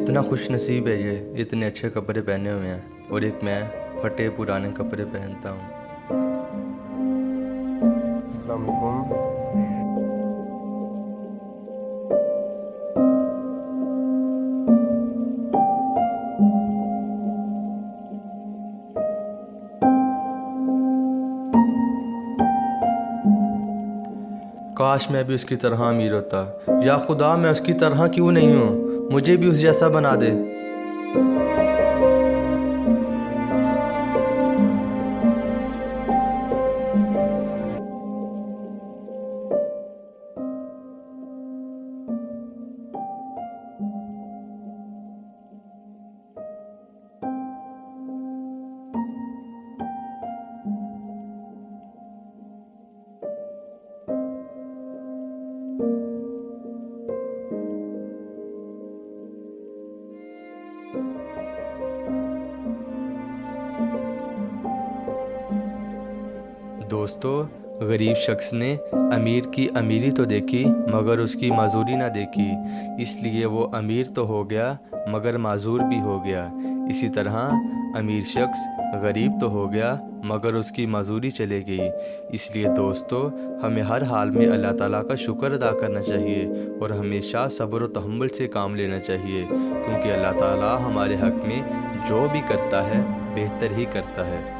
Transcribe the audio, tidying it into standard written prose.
कितना खुश नसीब है ये, इतने अच्छे कपड़े पहने हुए हैं और एक मैं फटे पुराने कपड़े पहनता हूँ। अस्सलाम वालेकुम। काश मैं भी उसकी तरह अमीर होता, या खुदा मैं उसकी तरह क्यों नहीं हूँ, मुझे भी उस जैसा बना दे। दोस्तों, गरीब शख्स ने अमीर की अमीरी तो देखी मगर उसकी माजूरी ना देखी, इसलिए वो अमीर तो हो गया मगर माजूर भी हो गया। इसी तरह अमीर शख्स गरीब तो हो गया मगर उसकी माजूरी चले गई। इसलिए दोस्तों, हमें हर हाल में अल्लाह ताला का शुक्र अदा करना चाहिए और हमेशा सब्र व तहम्मुल से काम लेना चाहिए, क्योंकि अल्लाह ताला हमारे हक़ में जो भी करता है बेहतर ही करता है।